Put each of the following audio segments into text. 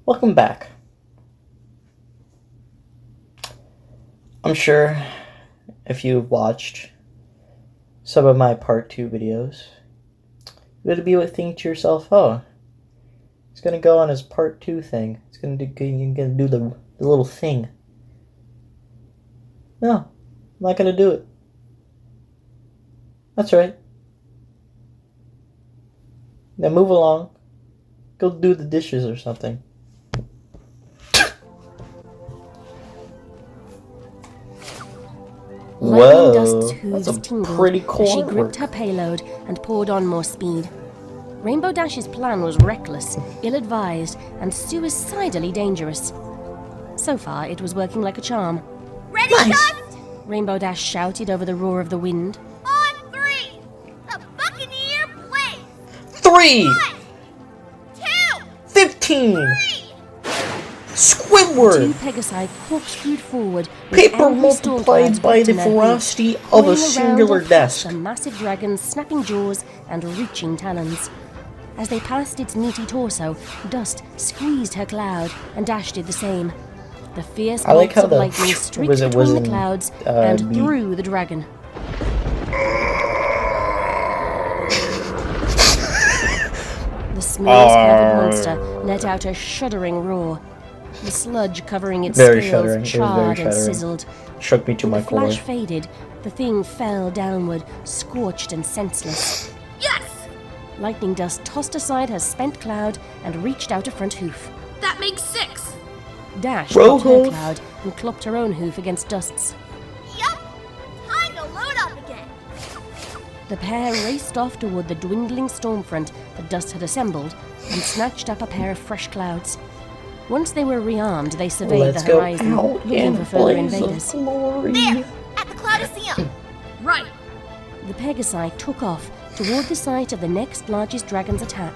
Welcome back. I'm sure if you've watched some of my part 2 videos, you're going to be thinking to yourself, oh, it's going to go on his part 2 thing. It's going to do the little thing. No, I'm not going to do it. That's right. Now move along. Go do the dishes or something. Lightning Dust's hooves that's a tingled pretty cool as she artwork. gripped her payload and poured on more speed. Rainbow Dash's plan was reckless, ill-advised, and suicidally dangerous. So far, it was working like a charm. Ready, Dust? Rainbow Dash shouted over the roar of the wind. On 3! The Buccaneer plays! 3! 1, 2, 15! 3! Squidward! Two Pegasi corkscrewed forward, with Paper angry storm multiplied clouds by built the in their hooves, ferocity of flying a around singular and past desk. The massive dragon's snapping jaws and reaching talons. As they passed its meaty torso, Dust squeezed her cloud, and Dash did the same. The fierce I like bolts how of the lightning streaked was between the in, clouds and beat. through the dragon. The smooth-curved monster let out a shuddering roar. The sludge covering its Very scales shuddering. It was very charred and shuddering. sizzled. Shook me to When my the flash core. faded, the thing fell downward, scorched and senseless. Yes! Lightning Dust tossed aside her spent cloud and reached out a front hoof. That makes 6. Dash Roll dropped her hoof. cloud and clopped her own hoof against Dust's. Yup! Time to load up again. The pair raced off toward the dwindling storm front that Dust had assembled and snatched up a pair of fresh clouds. Once they were rearmed, they surveyed Let's the go horizon, out looking in for further blaze invaders. of glory. There! At the Cloudiceum! Right. The Pegasi took off toward the site of the next largest dragon's attack.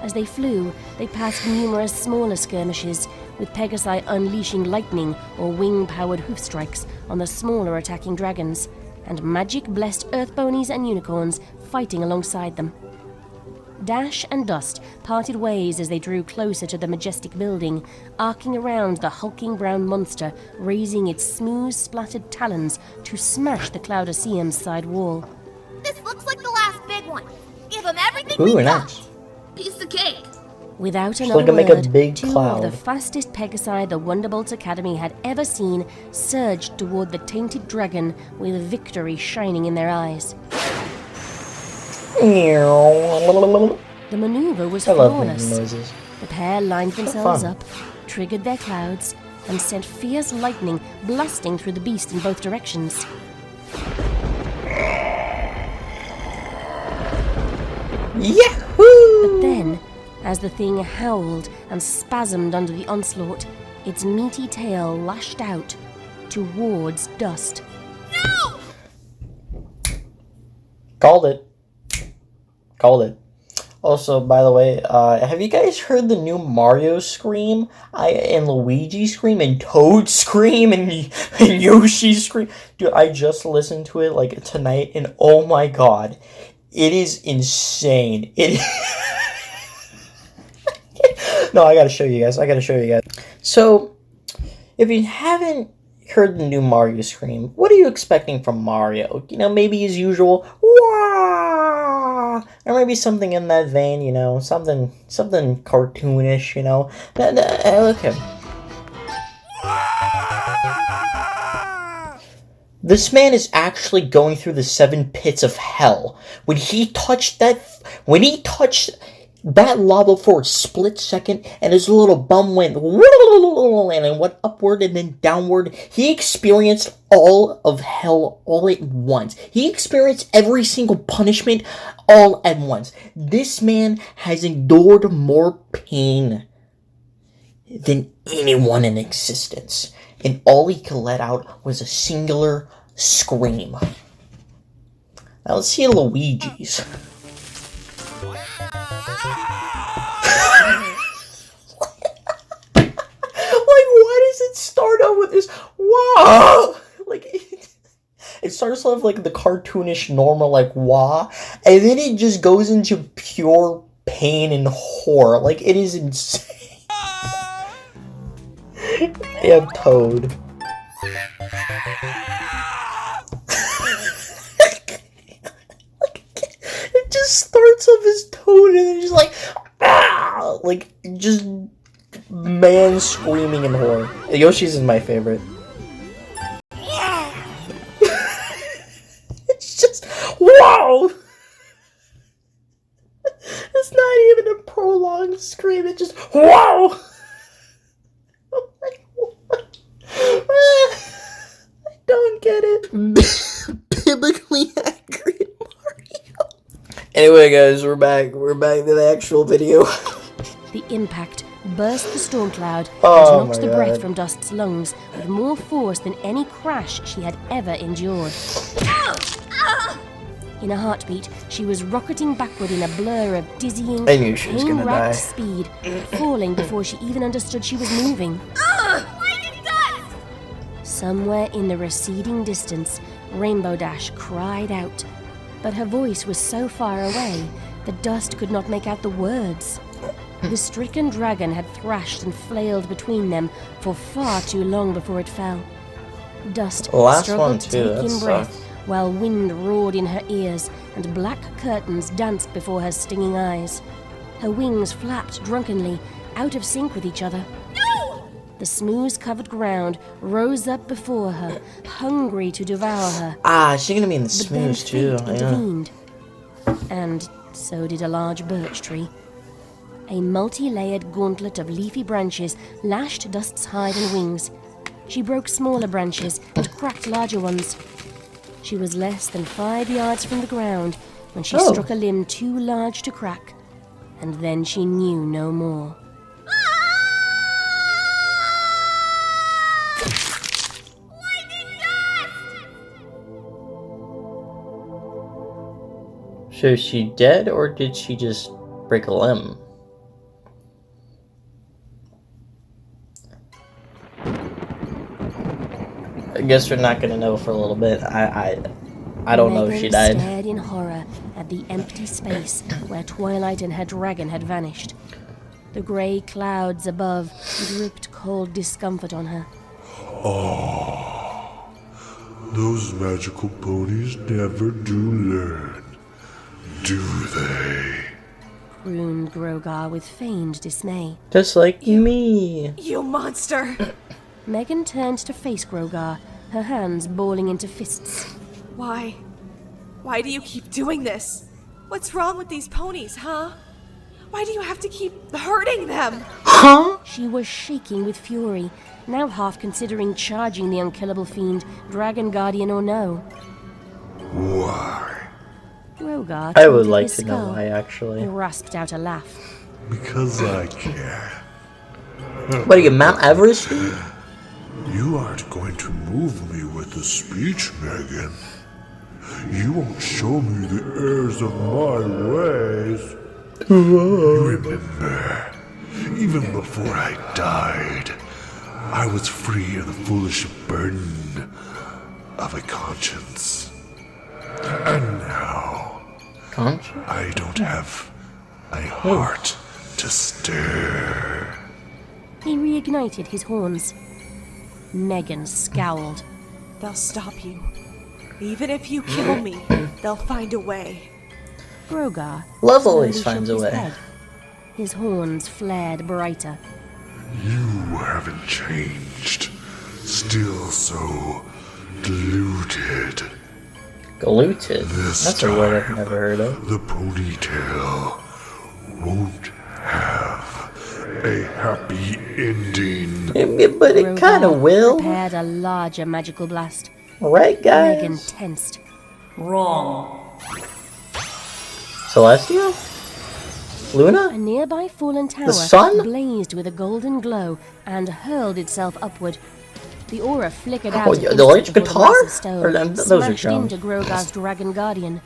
As they flew, they passed numerous smaller skirmishes, with Pegasi unleashing lightning or wing-powered hoof strikes on the smaller attacking dragons, and magic-blessed earthbonies and unicorns fighting alongside them. Dash and Dust parted ways as they drew closer to the majestic building, arcing around the hulking brown monster, raising its smooth, splattered talons to smash the Cloudiceum's side wall. This looks like the last big one. Give him everything Ooh, we nice. got. Piece of cake. Without So another they can make a word, big two cloud. of the fastest Pegasi the Wonderbolts Academy had ever seen surged toward the tainted dragon with victory shining in their eyes. The maneuver was I love flawless. making noises. The pair lined themselves fun. up, triggered their clouds, and sent fierce lightning blasting through the beast in both directions. Yahoo! But then, as the thing howled and spasmed under the onslaught, its meaty tail lashed out towards Dust. No! Called it. Called it. Also, by the way, have you guys heard the new Mario scream? And Luigi scream, and Toad scream, and Yoshi scream? Dude, I just listened to it, like, tonight, and oh my god. It is insane. No, I gotta show you guys. So, if you haven't heard the new Mario scream, what are you expecting from Mario? You know, maybe his usual wah, or maybe something in that vein. You know, something cartoonish. You know, okay. This man is actually going through the 7 pits of hell. When he touched that lava for a split second, and his little bum went and it went upward and then downward, he experienced all of hell all at once. He experienced every single punishment all at once. This man has endured more pain than anyone in existence, and all he could let out was a singular scream. Now let's see Luigi's. Why does it start out with this wah? It starts off like the cartoonish normal wah, and then it just goes into pure pain and horror. It is insane. Damn Toad. It just starts off as Toad and then just like, ah! Like, just man screaming in horror. Yoshi's is my favorite. It's just, wow! It's not even a prolonged scream, it's just, wow! I don't get it. Biblically accurate Mario. Anyway, guys, we're back. We're back to the actual video. The impact burst the storm cloud Oh and knocked my the breath God. from Dust's lungs with more force than any crash she had ever endured. In a heartbeat, she was rocketing backward in a blur of dizzying, I knew she was gonna pain-racked die. speed, falling before she even understood she was moving. Lightning dust! Somewhere in the receding distance, Rainbow Dash cried out, but her voice was so far away that Dust could not make out the words. The stricken dragon had thrashed and flailed between them for far too long before it fell. Dust The last struggled one, to too, take that in breath sucked. while wind roared in her ears and black curtains danced before her stinging eyes. Her wings flapped drunkenly, out of sync with each other. No! The smooth-covered ground rose up before her, hungry to devour her. Ah, she's gonna be in the But then smooth too. fate Yeah. intervened. And so did a large birch tree. A multi-layered gauntlet of leafy branches lashed Dust's hide and wings. She broke smaller branches and cracked larger ones. She was less than 5 yards from the ground when she Oh. struck a limb too large to crack, and then she knew no more. Lightning dust! So is she dead or did she just break a limb? I guess we're not gonna know for a little bit. I don't know if she Megan died. stared in horror at the empty space where Twilight and her dragon had vanished. The grey clouds above dripped cold discomfort on her. Those magical ponies never do learn, do they? Crooned Grogar with feigned dismay. Just like me. You monster! Megan turned to face Grogar, her hands balling into fists. Why? Why do you keep doing this? What's wrong with these ponies, huh? Why do you have to keep hurting them? Huh? She was shaking with fury, now half considering charging the unkillable fiend, Dragon Guardian or no. Why? Grogar I would tilted like his to know skull why, actually. and rasped out a laugh. Because I can. What are you, Mount Everest? You aren't going to move me with a speech, Megan. You won't show me the errors of my ways. You remember, even before I died, I was free of the foolish burden of a conscience. And now, Conscience? I don't have a heart to stir. He reignited his horns. Megan scowled. They'll stop you. Even if you kill me, they'll find a way. Grogar Love slowly always shook finds a his way. head. His horns flared brighter. You haven't changed. Still so deluded. Gluten. This That's a word I've time, never heard of. The ponytail won't have a happy ending. But it Grogar kind of will. prepared a larger magical blast. Right, Megan guys? tensed. Celestia? Luna? A nearby fallen tower sun? blazed with a golden glow and hurled itself upward. The aura flickered Oh, out yeah, an the instant electric before guitar? massive stone Or those are smashed drones. into Grogar's Dragon Guardian.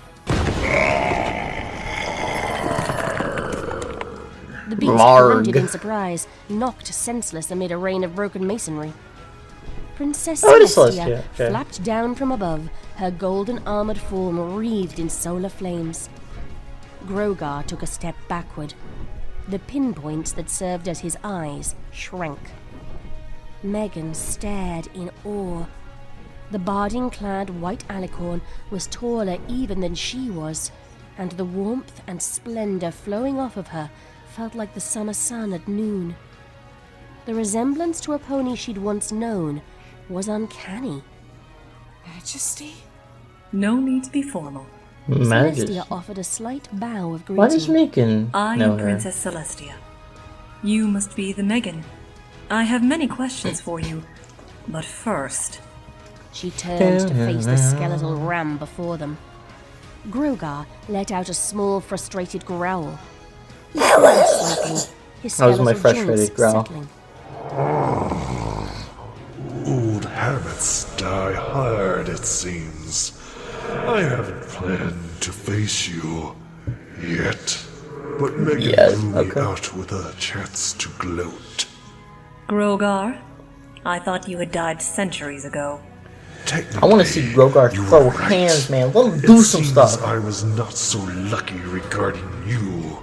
The beast Marg. grunted in surprise, knocked senseless amid a rain of broken masonry. Princess Oh, it is Celestia Celestia, okay. flapped down from above, her golden armored form wreathed in solar flames. Grogar took a step backward. The pinpoints that served as his eyes shrank. Megan stared in awe. The barding-clad white alicorn was taller even than she was, and the warmth and splendor flowing off of her felt like the summer sun at noon. The resemblance to a pony she'd once known was uncanny. Majesty? No need to be formal. Celestia offered a slight bow of greeting. Why does Megan I know am her? Princess Celestia. You must be the Megan. I have many questions for you, but first... She turned to face the skeletal ram before them. Grogar let out a small, frustrated growl. His throat slapping, his That was my skeletal frustrated joints growl. settling. Old habits die hard, it seems. I haven't planned to face you yet, but Megan Yes, blew okay. me out with a chance to gloat. Grogar, I thought you had died centuries ago. I want to see Grogar you throw were right. hands, man. Let him do It some seems stuff. I was not so lucky regarding you.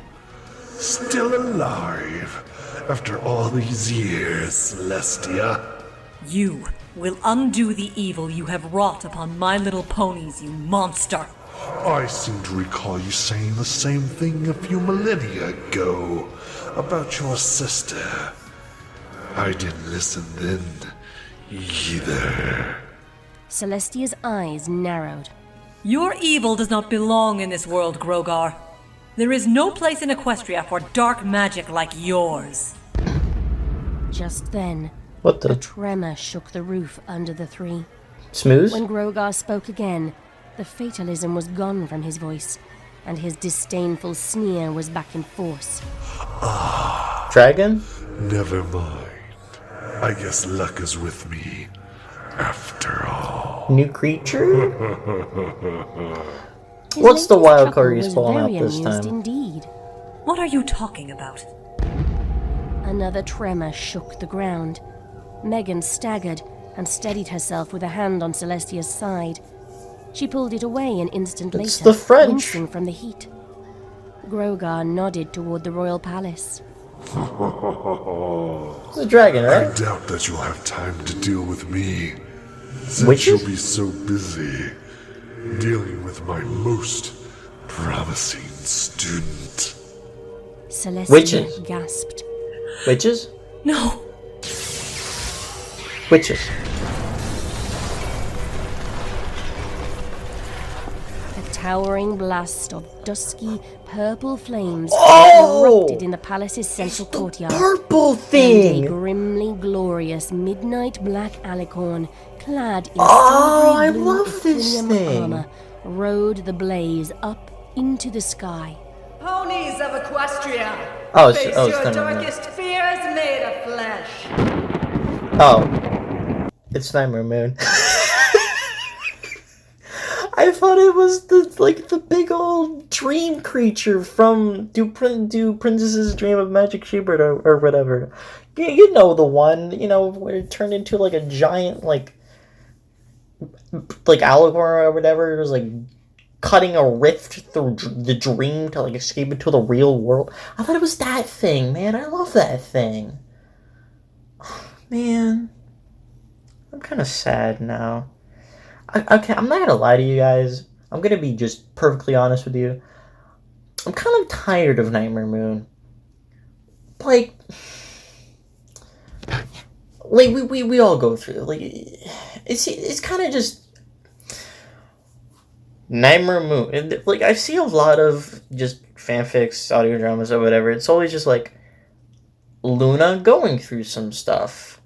Still alive after all these years, Celestia. You will undo the evil you have wrought upon my little ponies, you monster. I seem to recall you saying the same thing a few millennia ago about your sister. I didn't listen then either. Celestia's eyes narrowed. Your evil does not belong in this world, Grogar. There is no place in Equestria for dark magic like yours. Just then, What a the? tremor shook the roof under the three. Smooth? When Grogar spoke again, the fatalism was gone from his voice, and his disdainful sneer was back in force. Dragon? Never mind. I guess luck is with me, after all. New creature? His What's the latest wild chuckle card he's was pulling out very this amused time? Indeed. What are you talking about? Another tremor shook the ground. Megan staggered and steadied herself with a hand on Celestia's side. She pulled it away an instant It's later, the French. wincing from the heat. Grogar nodded toward the royal palace. It's a dragon, I right? doubt that you'll have time to deal with me, since Witches? you'll be so busy dealing with my most promising student. Celestia Witches. gasped. Witches? No! Witches. A towering blast of dusky, purple flames Oh! erupted in the palace's central courtyard. Purple And a thing! grimly glorious midnight black alicorn, clad in Oh, I silvery blue love this Ithilien thing. armor, rode the blaze up into the sky. Ponies of Equestria! Oh, Face it's your done. darkest fears made of flesh! Oh. It's Nightmare Moon. I thought it was the big old dream creature from Do Princesses Dream of Magic Sherbert or whatever. You know the one, where it turned into like a giant like Alicorn or whatever. It was like cutting a rift through the dream to like escape into the real world. I thought it was that thing, man. I love that thing. Man, I'm kind of sad now. Okay, I'm not gonna lie to you guys. I'm gonna be just perfectly honest with you. I'm kind of tired of Nightmare Moon. Like we all go through. Like, it's kind of just Nightmare Moon. And, like, I see a lot of just fanfics, audio dramas, or whatever. It's always just like Luna going through some stuff.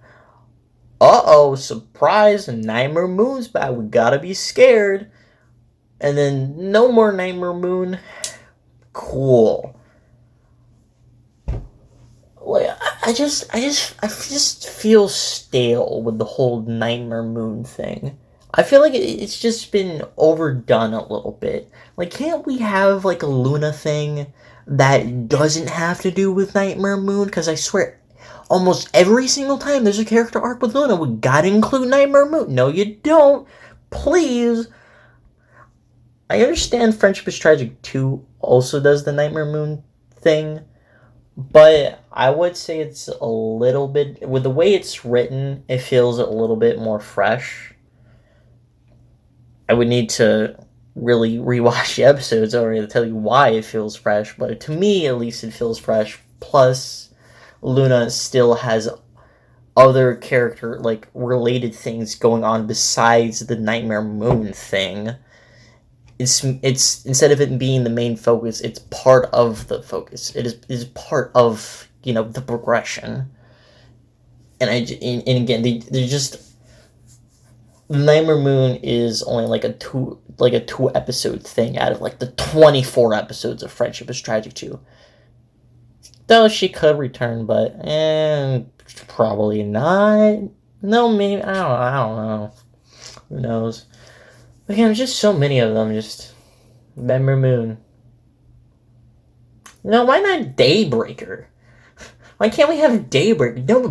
Uh-oh, surprise, Nightmare Moon's back. We gotta be scared. And then no more Nightmare Moon. Cool. Like, I just feel stale with the whole Nightmare Moon thing. I feel like it's just been overdone a little bit. Like, can't we have like a Luna thing that doesn't have to do with Nightmare Moon? Because I swear, almost every single time there's a character arc with Luna, we gotta include Nightmare Moon. No, you don't. Please. I understand Friendship is Tragic 2 also does the Nightmare Moon thing, but I would say it's a little bit, with the way it's written, it feels a little bit more fresh. I would need to really rewatch the episodes or to tell you why it feels fresh, but to me at least it feels fresh. Plus, Luna still has other character, like, related things going on besides the Nightmare Moon thing. It's instead of it being the main focus, it's part of the focus. It is part of, you know, the progression. And again, they're just, Nightmare Moon is only like a two episode thing out of like the 24 episodes of Friendship is Tragic 2. Though she could return, but probably not. No, maybe, I don't know. Who knows? Again, there's just so many of them. Just Nightmare Moon. No, why not Daybreaker? Why can't we have Daybreaker? No,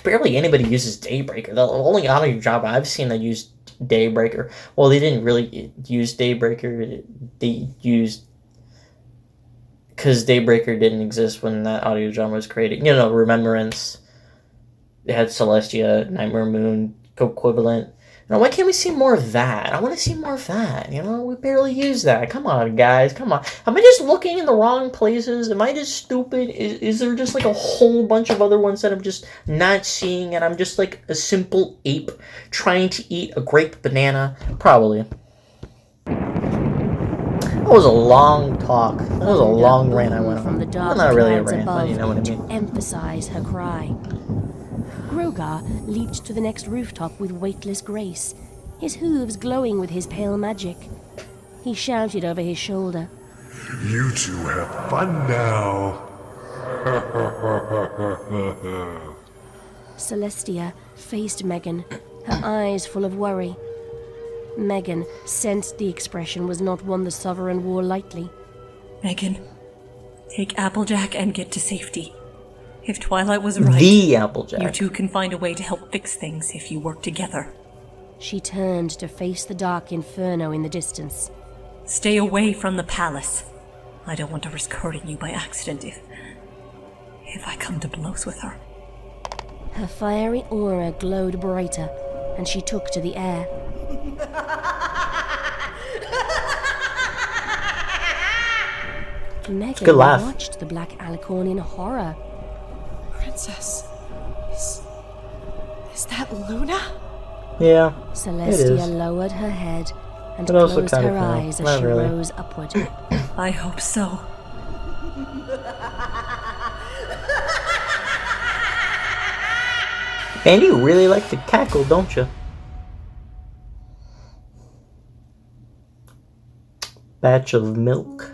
barely anybody uses Daybreaker. The only audio drama I've seen that used Daybreaker. Well, they didn't really use Daybreaker. They used, because Daybreaker didn't exist when that audio drama was created. You know, Remembrance. They had Celestia, Nightmare Moon, equivalent. Now, why can't we see more of that? I want to see more of that. You know, we barely use that. Come on, guys. Come on. Am I just looking in the wrong places? Am I just stupid? Is there just like a whole bunch of other ones that I'm just not seeing, and I'm just like a simple ape trying to eat a grape banana? Probably. That was a long talk. That was a long rant I went on. From the dark Well, not really a clouds rant, but you know what I above mean. to emphasize her cry. Grogar leaped to the next rooftop with weightless grace, his hooves glowing with his pale magic. He shouted over his shoulder. You two have fun now. Celestia faced Megan, her eyes full of worry. Megan sensed the expression was not one the Sovereign wore lightly. Megan, take Applejack and get to safety. If Twilight was right, The Applejack. you two can find a way to help fix things if you work together. She turned to face the dark inferno in the distance. Stay away from the palace. I don't want to risk hurting you by accident if I come to blows with her. Her fiery aura glowed brighter, and she took to the air. Megan Good laugh. watched the black alicorn in horror. Princess, is that Luna? Yeah. Celestia lowered her head and It also closed kind her of eyes as not she really. rose upward. I hope so. Man, you really like to cackle, don't you? Batch of milk.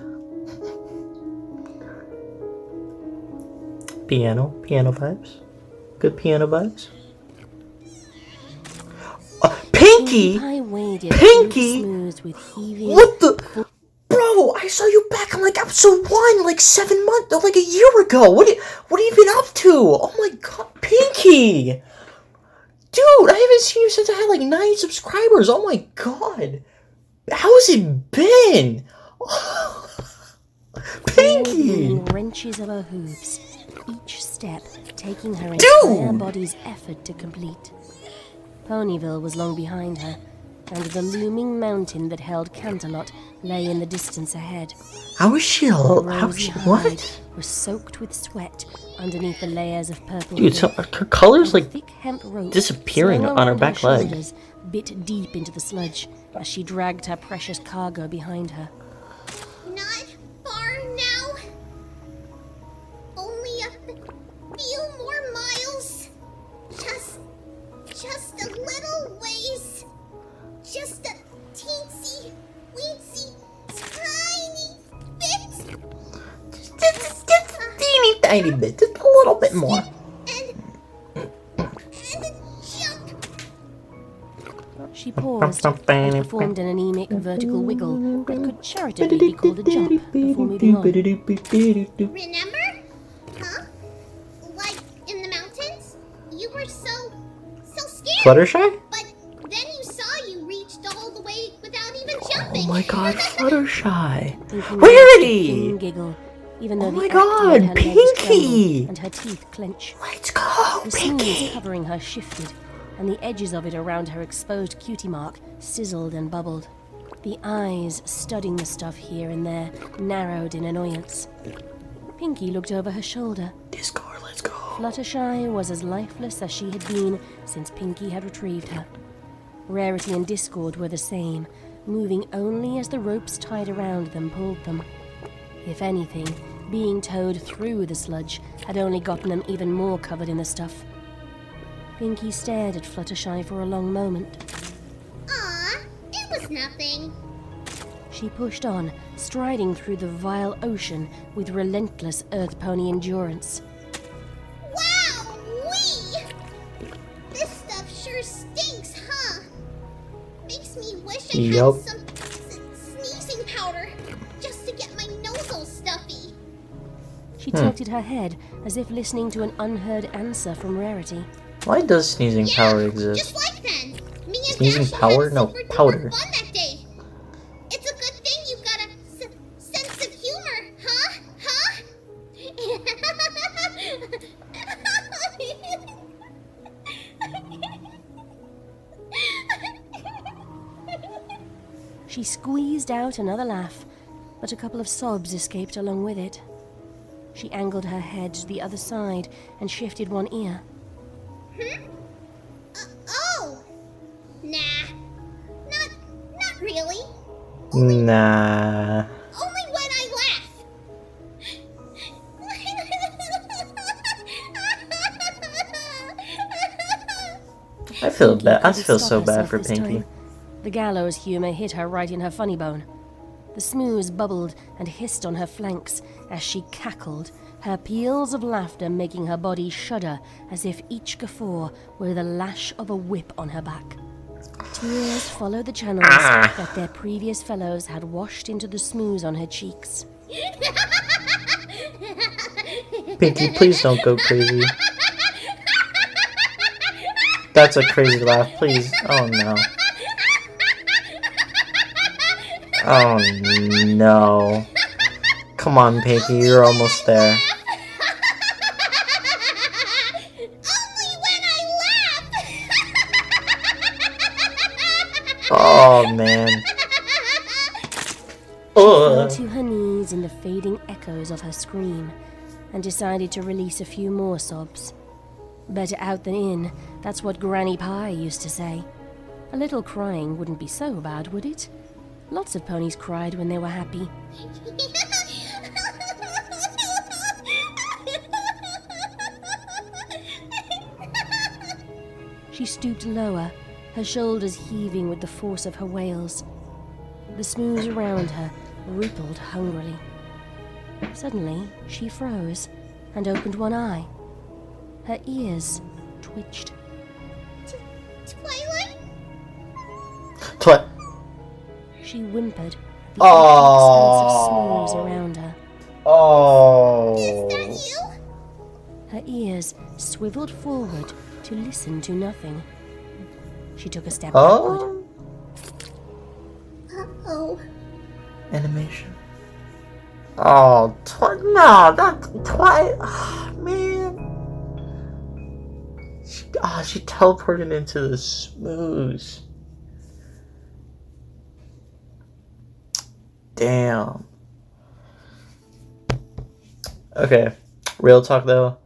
Piano vibes. Good piano vibes. Pinky! I waded Pinky? smooth with heaving. What the? Bro, I saw you back in like episode 1, like 7 months, or like a year ago. What have you been up to? Oh my god, Pinky! Dude, I haven't seen you since I had like 9 subscribers. Oh my god. How's it been? Pinky! Wrenches of her hooves, each step taking her Dude! entire body's effort to complete. Ponyville was long behind her, and the looming mountain that held Canterlot lay in the distance ahead. How is she? What? Was soaked with sweat underneath the layers of purple. Dude, so her color's like thick hemp rope disappearing slung on her around back leg. shoulders bit deep into the sludge as she dragged her precious cargo behind her. Not far now. Only a few more miles. Just a little ways. Just a teensy, weensy, tiny bit. Just a teeny tiny bit. Just a little bit more. And a jump. She paused and performed an anemic vertical wiggle that could charitably be called a jump before moving on. Remember? Huh? Like in the mountains? You were so scared. Fluttershy? But then you saw you reached all the way without even jumping. Oh my god, Fluttershy. Thinking Rarity! thin giggle, even though Oh the my act God, made her legs Pinky! tremble and her teeth clench. Let's go, The smooth Pinky! covering her shifted, and the edges of it around her exposed cutie mark sizzled and bubbled. The eyes, studying the stuff here and there, narrowed in annoyance. Pinky looked over her shoulder. Discord, let's go. Fluttershy was as lifeless as she had been since Pinky had retrieved her. Rarity and Discord were the same, moving only as the ropes tied around them pulled them. If anything, being towed through the sludge had only gotten them even more covered in the stuff. Pinky stared at Fluttershy for a long moment. Aw, it was nothing. She pushed on, striding through the vile ocean with relentless Earth Pony endurance. Wow, wee! This stuff sure stinks, huh? Makes me wish I Yup. had some sneezing powder just to get my nose all stuffy. She tilted her head as if listening to an unheard answer from Rarity. Why does sneezing power Just exist? like then. Me and Sneezing Dashy power? had No, super duper powder. fun that day. It's a good thing you've got a sense of humor, huh? Huh? She squeezed out another laugh, but a couple of sobs escaped along with it. She angled her head to the other side and shifted one ear. Oh! Nah. Not really. Nah. Only when I laugh. I feel Pinky bad. I couldn't feel stop so bad herself for this Pinky. time. The gallows humor hit her right in her funny bone. The smooze bubbled and hissed on her flanks as she cackled, her peals of laughter making her body shudder as if each guffaw were the lash of a whip on her back. Tears followed the channels that their previous fellows had washed into the smooze on her cheeks. Pinky, please don't go crazy. That's a crazy laugh, please. Oh no. Oh no. Come on, Pinky, you're almost there. Only when I laugh. Oh man. Fell Ugh. to her knees in the fading echoes of her scream and decided to release a few more sobs. Better out than in, that's what Granny Pie used to say. A little crying wouldn't be so bad, would it? Lots of ponies cried when they were happy. She stooped lower, her shoulders heaving with the force of her wails. The smooth around her rippled hungrily. Suddenly, she froze and opened one eye. Her ears twitched. Twilight? What? She whimpered at the empty expanse of smooths around her. Oh. You? Her ears swiveled forward to listen to nothing. She took a step backward. Oh. Uh-oh. Animation. Oh, no, not twice. Oh, man. She teleported into the smooth. Damn. Okay, real talk though.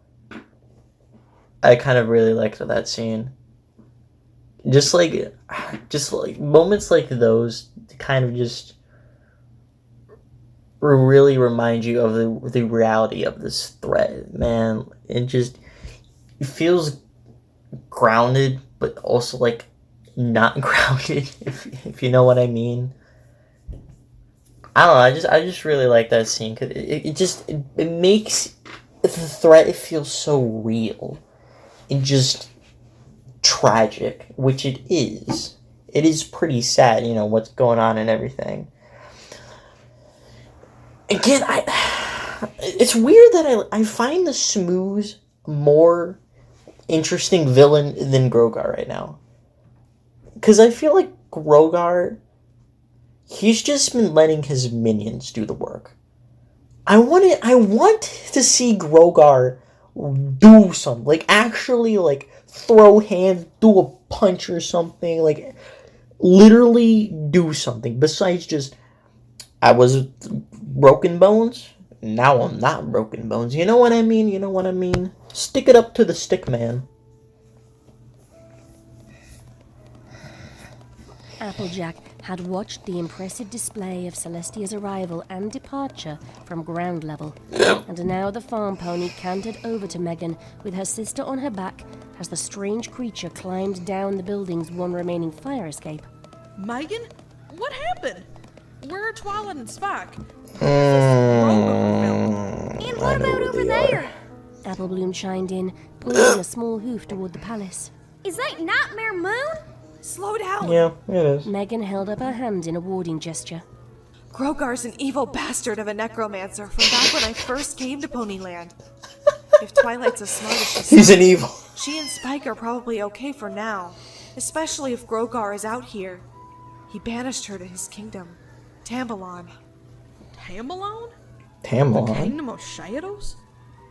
I kind of really liked that scene. Just like moments like those kind of just really remind you of the reality of this threat, man. It feels grounded, but also like not grounded, if you know what I mean. I don't know. I just really like that scene because it makes the threat feel so real and just tragic, which it is. It is pretty sad, what's going on and everything. Again, it's weird that I find the Smooth more interesting villain than Grogar right now. Because I feel like Grogar, he's just been letting his minions do the work. I want to see Grogar do something. Like, actually, like, throw hands, do a punch or something. Like, literally do something. Besides just, I was broken bones, now I'm not broken bones. You know what I mean? You know what I mean? Stick it up to the stick man. Applejack had watched the impressive display of Celestia's arrival and departure from ground level, and now the farm pony cantered over to Megan with her sister on her back as the strange creature climbed down the building's one remaining fire escape. Megan? What happened? Where are Twilight and Spike? And what about over there? Apple Bloom chimed in, pointing a small hoof toward the palace. Is that Nightmare Moon? Slow down! Yeah, it is. Megan held up her hand in a warding gesture. Grogar's an evil bastard of a necromancer from back when I first came to Ponyland. If Twilight's as smart as she He's says, an evil. she and Spike are probably okay for now. Especially if Grogar is out here. He banished her to his kingdom, Tambalon. Tambalon? The Tambalon? Kingdom of Shadows?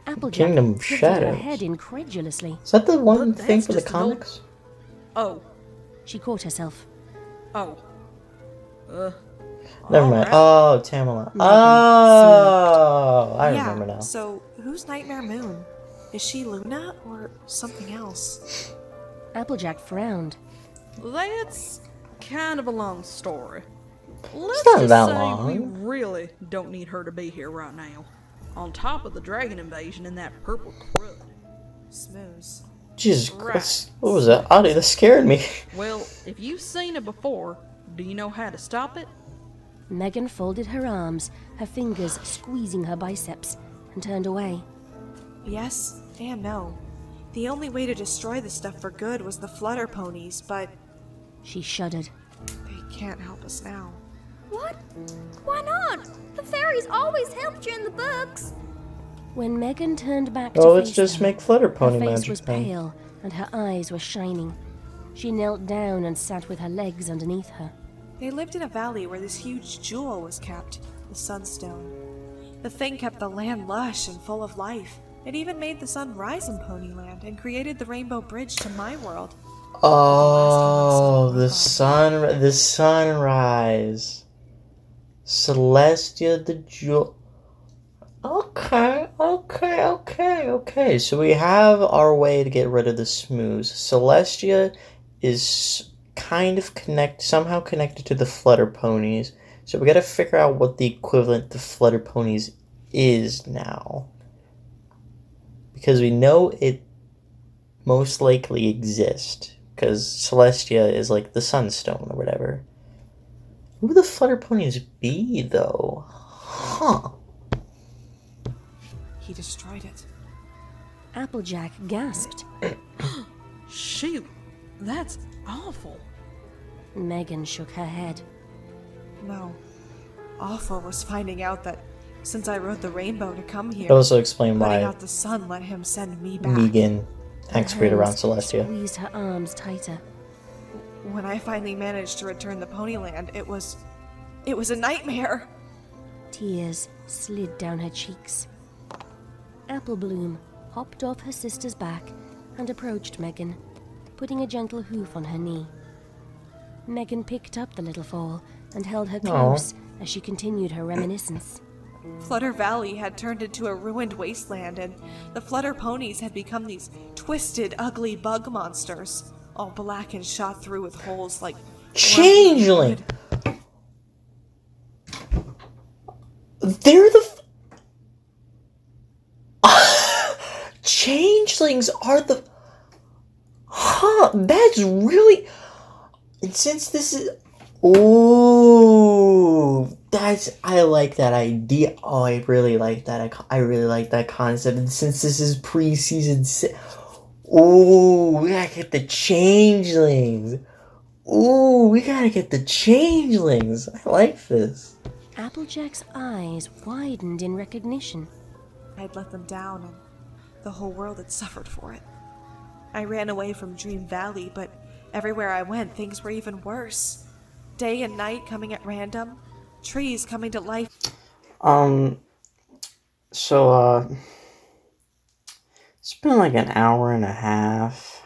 Applejack Kingdom of tilted her Shadows. head incredulously. Is that the one But thing that's for the just an old- comics? Oh. She caught herself. Oh. Never mind. alright. Oh, Tamala. Megan Oh, I Yeah, remember now. so who's Nightmare Moon? Is she Luna or something else? Applejack frowned. That's kind of a long story. Let's not just that say long. we really don't need her to be here right now. On top of the dragon invasion and that purple crud. Smooze. Jesus Right. Christ. What was that? Audie, that scared me. Well, if you've seen it before, do you know how to stop it? Megan folded her arms, her fingers squeezing her biceps, and turned away. Yes and no. The only way to destroy the stuff for good was the Flutter Ponies, but She shuddered. they can't help us now. What? Why not? The fairies always helped you in the books. When Megan turned back Well, to let's face just them, make Flutter her Pony face magic was then. pale and her eyes were shining. She knelt down and sat with her legs underneath her. They lived in a valley where this huge jewel was kept, the Sunstone. The thing kept the land lush and full of life. It even made the sun rise in Ponyland and created the Rainbow Bridge to my world. Oh, the sunrise. Celestia the Jewel. Okay. So we have our way to get rid of the smooth. Celestia is kind of somehow connected to the Flutter Ponies. So we gotta figure out what the equivalent to Flutter Ponies is now. Because we know it most likely exists. Because Celestia is like the Sunstone or whatever. Who would the Flutter Ponies be, though? Huh. He destroyed it. Applejack gasped. Shoot, that's awful. Megan shook her head. No. Awful was finding out that since I rode the rainbow to come here, It also explain putting why out the sun let him send me back. Megan acts weird around Hands Celestia. squeezed her arms tighter. When I finally managed to return the Ponyland, it was a nightmare. Tears slid down her cheeks. Apple Bloom hopped off her sister's back and approached Megan, putting a gentle hoof on her knee. Megan picked up the little foal and held her close as she continued her reminiscence. Flutter Valley had turned into a ruined wasteland, and the Flutter Ponies had become these twisted, ugly bug monsters, all black and shot through with holes like Changeling! They're the... Changelings are the... Huh, that's really... And since this is... Ooh, I like that idea. Oh, I really like that. I really like that concept. And since this is pre-season 6... Ooh, we gotta get the changelings. Ooh, we gotta get the changelings. I like this. Applejack's eyes widened in recognition. I'd let them down, and the whole world had suffered for it. I ran away from Dream Valley, but everywhere I went, things were even worse. Day and night coming at random, trees coming to life. So, it's been like an hour and a half.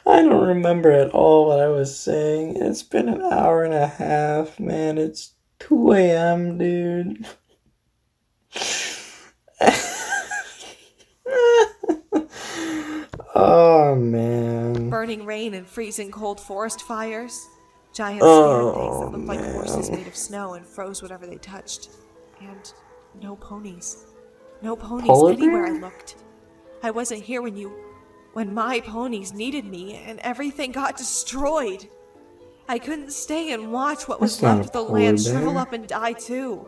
I don't remember at all what I was saying. It's been an hour and a half, man. It's 2 a.m., dude. Oh, man. Burning rain and freezing cold forest fires. Giant spirit things that Oh, looked like horses man. made of snow and froze whatever they touched. And no ponies. No ponies Polar anywhere I bear? looked. I wasn't here when my ponies needed me, and everything got destroyed. I couldn't stay and watch what was That's not left a of the polar land shrivel bear. up and die too.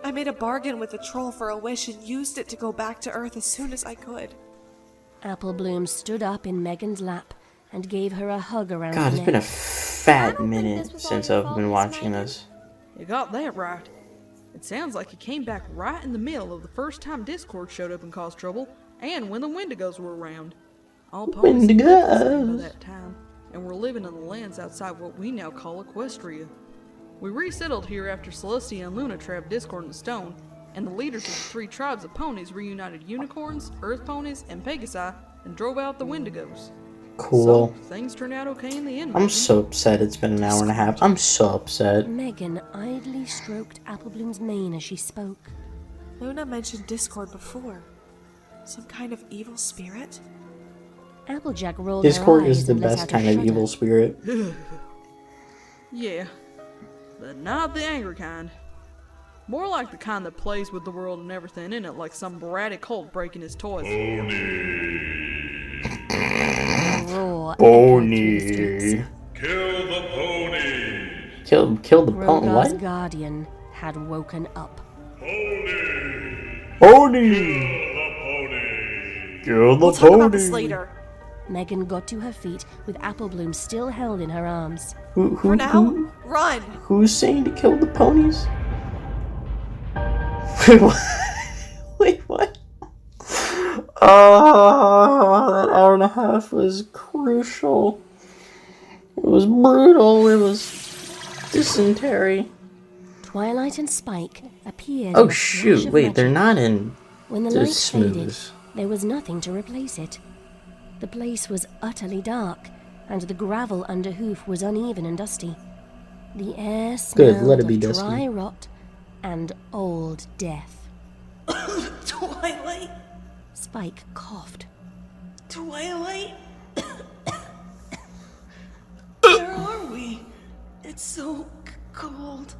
I made a bargain with the troll for a wish and used it to go back to Earth as soon as I could. Apple Bloom stood up in Megan's lap and gave her a hug around God, the it's been a neck. fat minute since I've been watching this. You got that right. It sounds like he came back right in the middle of the first time Discord showed up and caused trouble, and when the Wendigos were around. All ponies seemed like the same by Wendigos. that time, and we're living in the lands outside what we now call Equestria. We resettled here after Celestia and Luna trapped Discord in stone, and the leaders of the 3 tribes of ponies reunited unicorns, earth ponies, and Pegasi, and drove out the Wendigos. Cool. So, things turned out okay in the end. I'm maybe. so upset it's been an hour and a half. I'm so upset. Megan idly stroked Apple Bloom's mane as she spoke. Luna mentioned Discord before. Some kind of evil spirit? Applejack rolled Discord her eyes is the and let best out a kind of shudder. evil spirit. Yeah, but not the angry kind. More like the kind that plays with the world and everything in it, like some bratty colt breaking his toys. A roar echoed through the streets. Pony. Kill the pony! Kill the pony. Grogar's What? guardian had woken up. Pony! The pony! Kill the We'll talk about this pony! later. Megan got to her feet with Apple Bloom still held in her arms. For now, run! Who's saying to kill the ponies? Wait, what? Wait, what? Oh, that hour and a half was crucial. It was brutal. It was dysentery. Twilight and Spike appeared. Oh in a flash shoot! of Wait, they're magic. not in When the the light faded, smooth. there was nothing to replace it. The place was utterly dark, and the gravel under hoof was uneven and dusty. The air smelled let it be of dusty. dry rot and old death. Twilight, Spike coughed. Twilight. Where are we? It's so cold.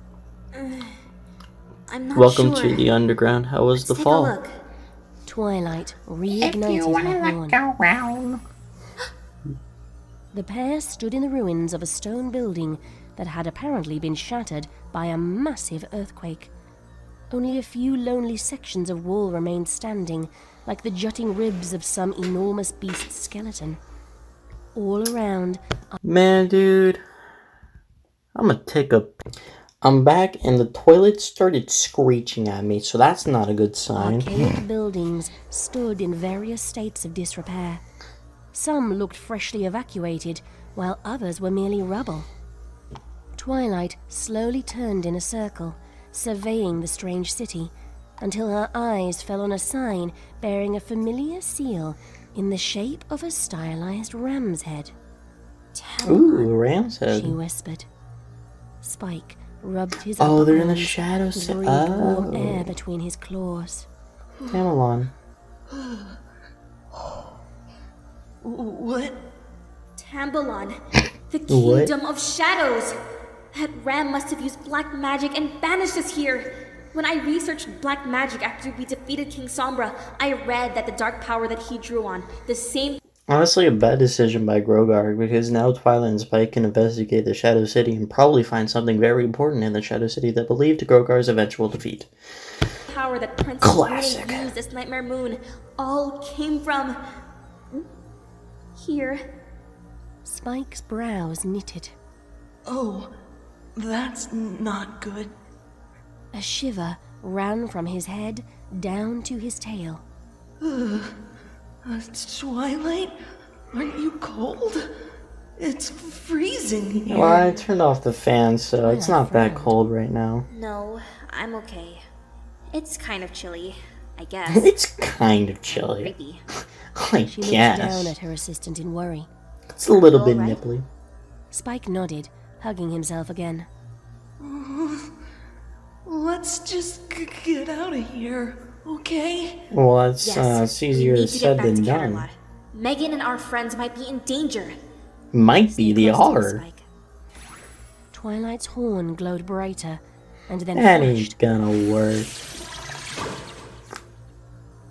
I'm not Welcome sure. to the underground. How was the Take fall? a look. Twilight reignited her horn. around. The pair stood in the ruins of a stone building that had apparently been shattered by a massive earthquake. Only a few lonely sections of wall remained standing, like the jutting ribs of some enormous beast's skeleton. All around, Man, dude. I'm back and the toilet started screeching at me, so that's not a good sign. archaic buildings stood in various states of disrepair. Some looked freshly evacuated, while others were merely rubble. Twilight slowly turned in a circle, surveying the strange city, until her eyes fell on a sign bearing a familiar seal in the shape of a stylized ram's head. Ooh, Ram's head. She whispered. Spike rubbed his Oh, upper they're in the arms shadow and set. breathed warm air Oh, between his claws. Camelon. What? Tambalon, the What? kingdom of shadows. That ram must have used black magic and banished us here. When I researched black magic after we defeated King Sombra, I read that the dark power that he drew on, the same Honestly, a bad decision by Grogar, because now Twilight and Spike can investigate the Shadow City and probably find something very important in the Shadow City that will lead to Grogar's eventual defeat. power that Princess Classic. Luna used this Nightmare Moon all came from here. Spike's brows knitted. Oh, that's not good. A shiver ran from his head down to his tail. Twilight? Aren't you cold? It's freezing here. Well, I turned off the fan, so it's not that cold right now. No, I'm okay. It's kind of chilly, I guess. It's kind of chilly. Creepy. I She looked guess. down at her assistant in worry. It's a little bit Alright. nipply. Spike nodded, hugging himself again. Let's just get out of here, okay? Well, it's Yes, easier we need to get said back than to done. Camelot. Megan and our friends might be in danger. Might be the Close to the R. Spike. Twilight's horn glowed brighter, and then That flashed. ain't gonna work.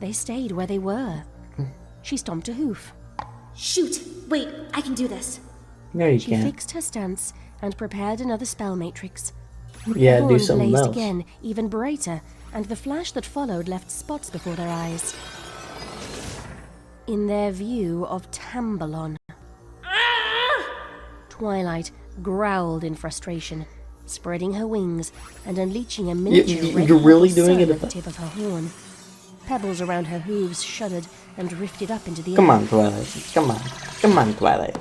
They stayed where they were. She stomped a hoof. Shoot! Wait, I can do this. No, you She can't. fixed her stance and prepared another spell matrix. Yeah, The do horn something blazed else. again, even brighter, and the flash that followed left spots before their eyes. In their view of Tambalon. Twilight growled in frustration, spreading her wings and unleashing a miniature red you're really pebble doing it sun at at the the- tip of her horn. Pebbles around her hooves shuddered and drifted up into the Come air. on, Twilight. Come on. Come on, Twilight.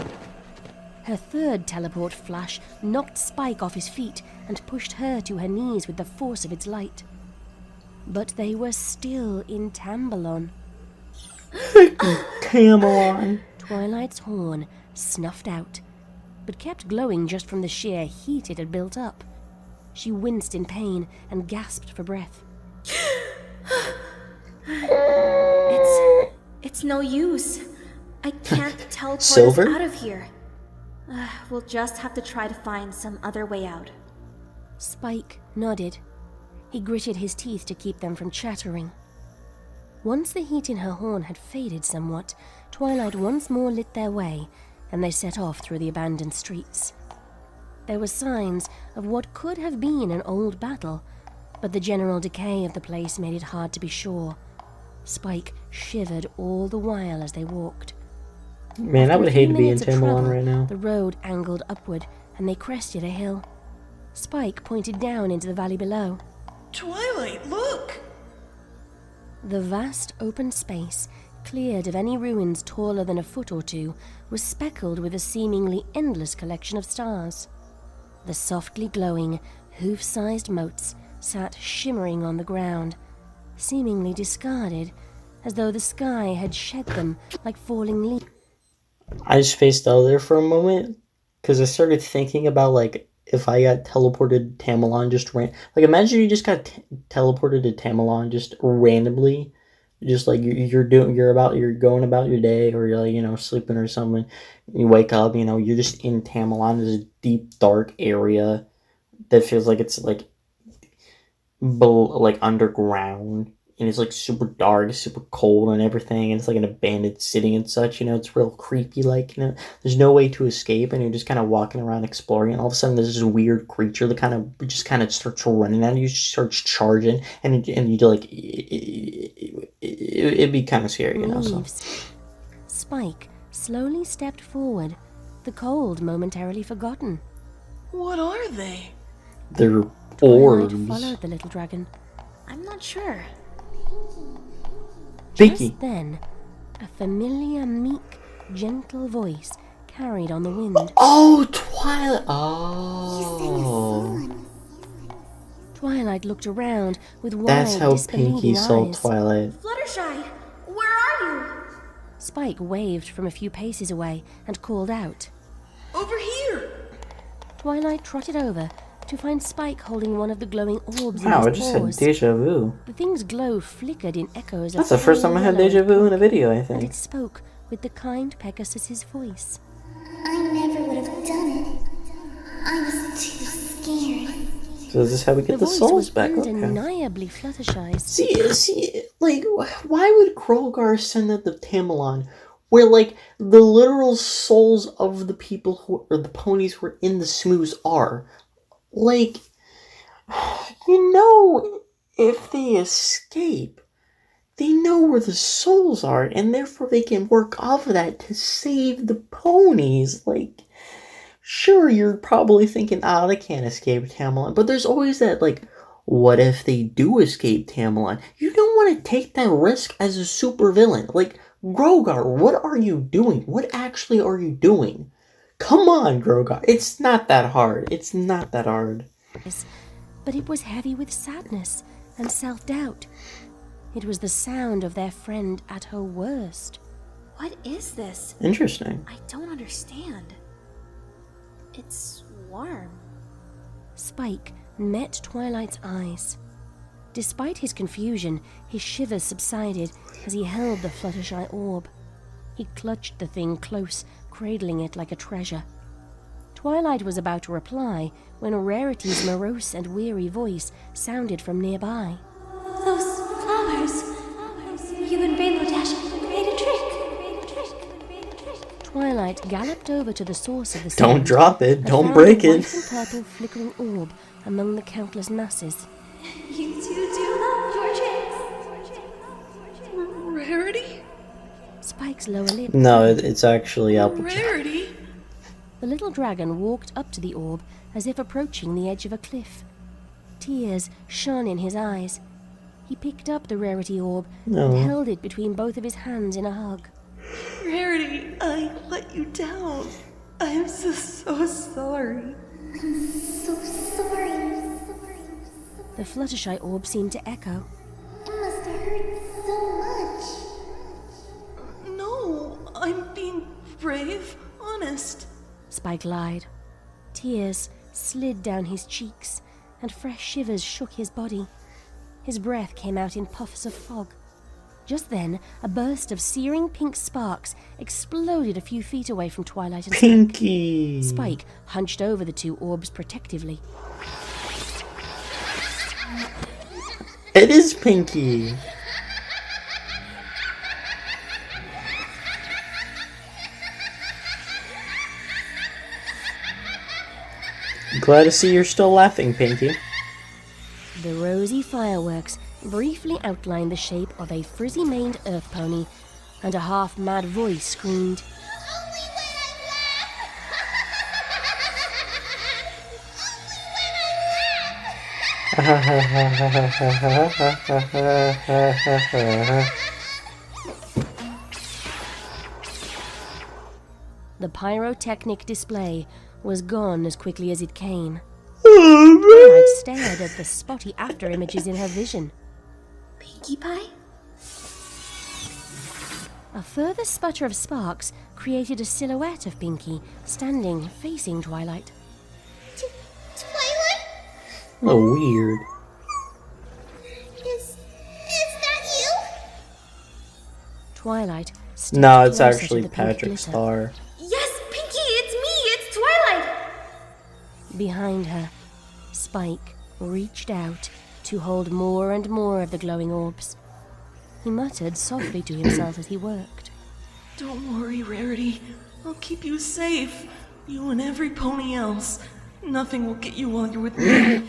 Her third teleport flash knocked Spike off his feet and pushed her to her knees with the force of its light. But they were still in Tambalon. Camelon. Twilight's horn snuffed out, but kept glowing just from the sheer heat it had built up. She winced in pain and gasped for breath. It's no use. I can't teleport Silver? us out of here. We'll just have to try to find some other way out. Spike nodded. He gritted his teeth to keep them from chattering. Once the heat in her horn had faded somewhat, Twilight once more lit their way, and they set off through the abandoned streets. There were signs of what could have been an old battle, but the general decay of the place made it hard to be sure. Spike shivered all the while as they walked. Man, I After would a few hate to be in minutes of Tambalon travel, right now. The road angled upward, and they crested a hill. Spike pointed down into the valley below. Twilight, look! The vast open space, cleared of any ruins taller than a foot or two, was speckled with a seemingly endless collection of stars. The softly glowing, hoof-sized motes sat shimmering on the ground, seemingly discarded, as though the sky had shed them like falling leaves. I just spaced out there for a moment because I started thinking about like if I got teleported to Tamalon just like imagine you just got teleported to Tamalon just randomly, just like you're going about your day or you're like sleeping or something. You wake up, you're just in Tamalon, this deep dark area that feels like it's like underground. And it's like super dark, super cold and everything, and it's like an abandoned city and such, it's real creepy, there's no way to escape, and you're just kind of walking around exploring, and all of a sudden there's this weird creature that kind of starts running at you, starts charging, and you like, it'd be kind of scary, so. Leaves. Spike slowly stepped forward, the cold momentarily forgotten. What are they? They're Twilight orbs. followed the little dragon. I'm not sure. Pinky. Just then, a familiar, meek, gentle voice carried on the wind. Oh, Twilight. Oh. Twilight looked around with wide, That's how disbelieving Pinky saw eyes. Twilight. Fluttershy, where are you? Spike waved from a few paces away and called out. Over here! Twilight trotted over to find Spike holding one of the glowing orbs Wow, I in his just had paws. deja vu. The thing's glow flickered in echoes of That's the first time I had pale deja vu in a video, I and think. it spoke with the kind Pegasus's voice. I never would have done it. I was too scared. So is this how we get the voice souls was back? Okay. undeniably Fluttershy's. See, like, why would Krolgar send them to Tamalon, where, like, the literal souls of the people or the ponies who are in the smooths are? Like, if they escape, they know where the souls are, and therefore they can work off of that to save the ponies. Like, sure, you're probably thinking, they can't escape Tamalon, but there's always that, like, what if they do escape Tamalon? You don't want to take that risk as a supervillain. Like, Grogar, what are you doing? What actually are you doing? Come on, Grogar. It's not that hard. It's not that hard. But it was heavy with sadness and self-doubt. It was the sound of their friend at her worst. What is this? Interesting. I don't understand. It's warm. Spike met Twilight's eyes. Despite his confusion, his shivers subsided as he held the Fluttershy orb. He clutched the thing close, cradling it like a treasure. Twilight was about to reply when Rarity's morose and weary voice sounded from nearby. Those flowers. You and Rainbow Dash made a trick. Twilight galloped over to the source of the sound. Don't drop it. and Don't found break a it. white and purple flickering orb among the countless masses. You two do love your tricks. Rarity? Spike's lower lip. No, it's actually Applejack. Rarity? The little dragon walked up to the orb as if approaching the edge of a cliff. Tears shone in his eyes. He picked up the Rarity orb and held it between both of his hands in a hug. Rarity, I let you down. I'm so sorry. So sorry. The Fluttershy orb seemed to echo. It must have hurt so much. No, I'm being brave, honest. Spike lied. Tears slid down his cheeks, and fresh shivers shook his body. His breath came out in puffs of fog. Just then, a burst of searing pink sparks exploded a few feet away from Twilight and Pinky. Spike hunched over the two orbs protectively. It is Pinky. Glad to see you're still laughing, Pinky. The rosy fireworks briefly outlined the shape of a frizzy-maned earth pony, and a half-mad voice screamed, Only when I laugh. The pyrotechnic display was gone as quickly as it came. Twilight stared at the spotty after-images in her vision. Pinkie Pie? A further sputter of sparks created a silhouette of Pinky, standing facing Twilight. Twilight? Oh, weird. Is that you? Twilight stepped No, it's closer to actually the pink Patrick glitter. Star. Yes, Pinkie, it's me! It's Twilight! Behind her, Spike reached out to hold more and more of the glowing orbs. He muttered softly to himself as he worked. Don't worry, Rarity. I'll keep you safe. You and every pony else. Nothing will get you while you're with me.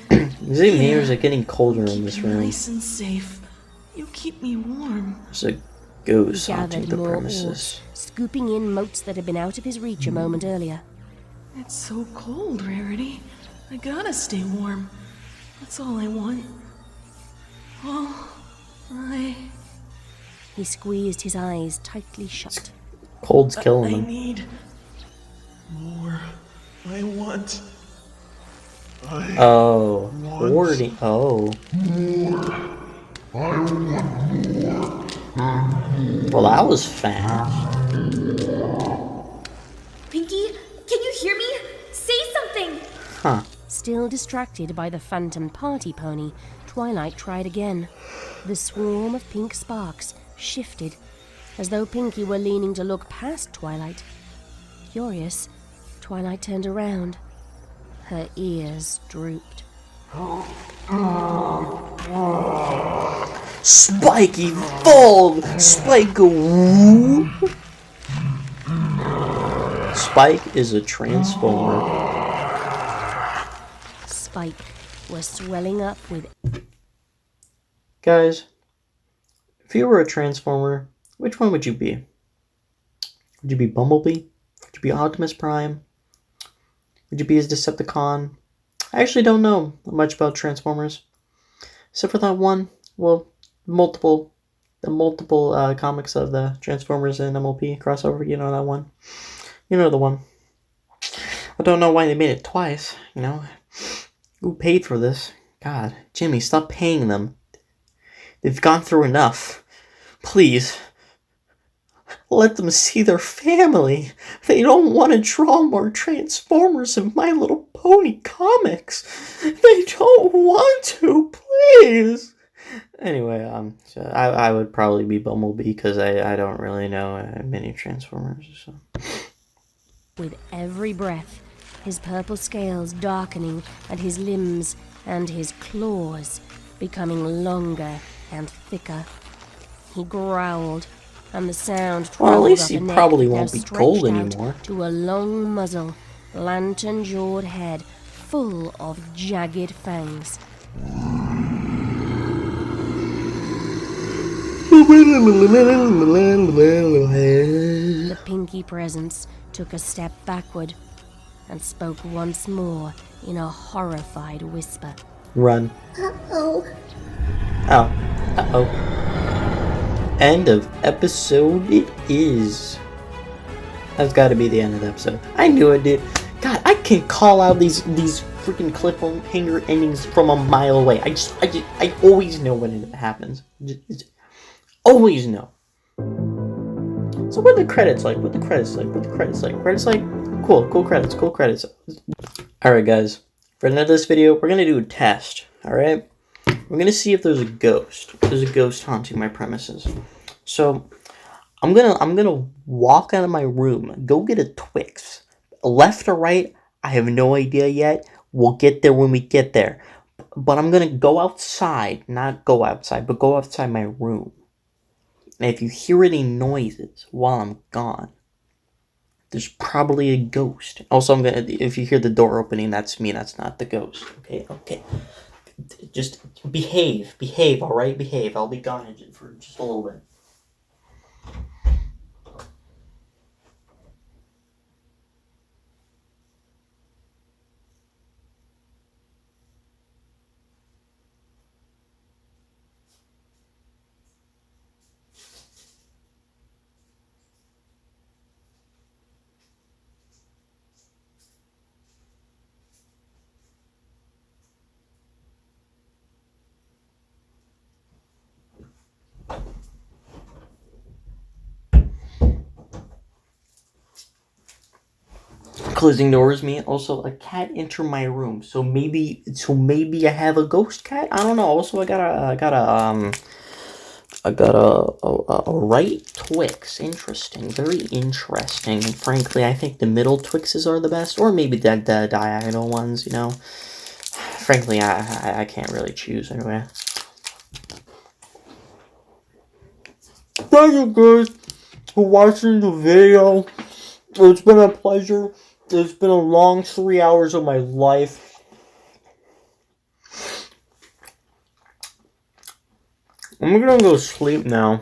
Is it me or is it getting colder in this Keep you room? nice and safe. You keep me warm. There's a ghost He haunting gathered the more premises. orbs, scooping in motes that had been out of his reach a moment earlier. It's so cold, Rarity. I gotta stay warm. That's all I want. He squeezed his eyes tightly shut. Cold's killing I him. need more. I want. Oh, hoarding. Oh. Well, that was fast. Pinkie, can you hear me? Say something! Huh. Still distracted by the phantom party pony, Twilight tried again. The swarm of pink sparks shifted, as though Pinky were leaning to look past Twilight. Curious, Twilight turned around. Her ears drooped. Spike evolved! Spike go. Spike is a transformer. Spike was swelling up with... Guys, if you were a transformer, which one would you be? Would you be Bumblebee? Would you be Optimus Prime? Would you be his Decepticon? I actually don't know much about Transformers. Except for that one, well, multiple the multiple comics of the Transformers and MLP crossover. You know that one. You know the one. I don't know why they made it twice. You know, who paid for this? God, Jimmy, stop paying them. They've gone through enough. Please. Let them see their family. They don't want to draw more Transformers and My Little Pony comics. They don't want to, please. Anyway, so I would probably be Bumblebee because I don't really know many Transformers. So. With every breath, his purple scales darkening and his limbs and his claws becoming longer and thicker. He growled, and the sound Well, at traveled least up he a neck probably that now won't be stretched gold out anymore. to a long muzzle, lantern-jawed head full of jagged fangs. The pinky presence took a step backward and spoke once more in a horrified whisper. Run. Uh-oh. Oh. Uh-oh. End of episode it is. That's got to be the end of the episode. I knew it did. God, I can call out these freaking cliffhanger endings from a mile away. I always know when it happens. Always know. So what are the credits like? Credits like? Cool credits. Alright guys, for the end of this video, we're gonna do a test, alright? We're gonna see if there's a ghost. There's a ghost haunting my premises. So I'm gonna walk out of my room, go get a Twix. Left or right, I have no idea yet. We'll get there when we get there. But I'm gonna go outside, not go outside, but go outside my room. And if you hear any noises while I'm gone, there's probably a ghost. Also, if you hear the door opening, that's me, that's not the ghost. Okay. Just behave, alright? Behave. I'll be gone for just a little bit. Closing doors me. Also, a cat entered my room. So maybe I have a ghost cat. I don't know. Also, I got a right Twix. Interesting, very interesting. And frankly, I think the middle Twixes are the best, or maybe the diagonal ones. You know, frankly, I can't really choose anyway. Thank you guys for watching the video. It's been a pleasure. It's been a long 3 hours of my life. I'm gonna go sleep now.